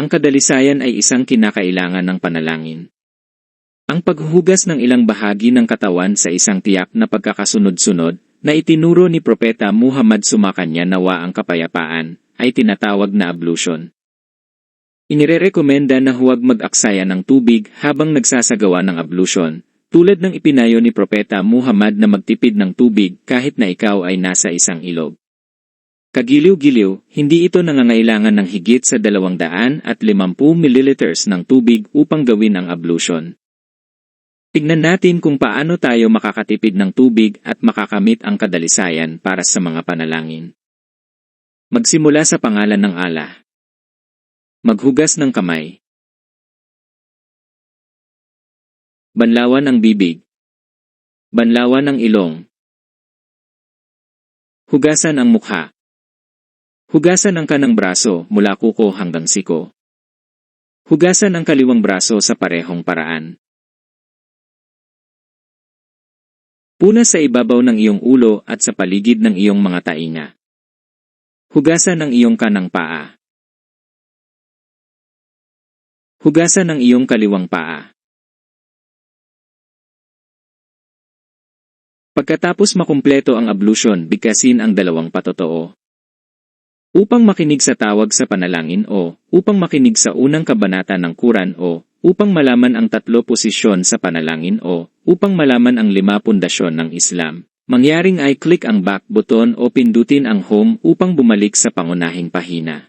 Ang kadalisayan ay isang kinakailangan ng panalangin. Ang paghuhugas ng ilang bahagi ng katawan sa isang tiyak na pagkakasunod-sunod, na itinuro ni Propeta Muhammad sumakanya nawa ang kapayapaan, ay tinatawag na ablution. Inirerekomenda na huwag mag-aksaya ng tubig habang nagsasagawa ng ablution, tulad ng ipinayo ni Propeta Muhammad na magtipid ng tubig kahit na ikaw ay nasa isang ilog. Kagiliw-giliw, hindi ito nangangailangan ng higit sa 250 ml ng tubig upang gawin ang ablution. Tignan natin kung paano tayo makakatipid ng tubig at makakamit ang kadalisayan para sa mga panalangin. Magsimula sa pangalan ng Allah. Maghugas ng kamay. Banlawan ang bibig. Banlawan ang ilong. Hugasan ang mukha. Hugasan ang kanang braso mula kuko hanggang siko. Hugasan ang kaliwang braso sa parehong paraan. Punas sa ibabaw ng iyong ulo at sa paligid ng iyong mga tainga. Hugasan ang iyong kanang paa. Hugasan ang iyong kaliwang paa. Pagkatapos makumpleto ang ablution, bigkasin ang dalawang patotoo. Upang makinig sa tawag sa panalangin o upang makinig sa unang kabanata ng Quran o upang malaman ang 3 posisyon sa panalangin o upang malaman ang 5 pundasyon ng Islam, mangyaring ay click ang back button o pindutin ang home upang bumalik sa pangunahing pahina.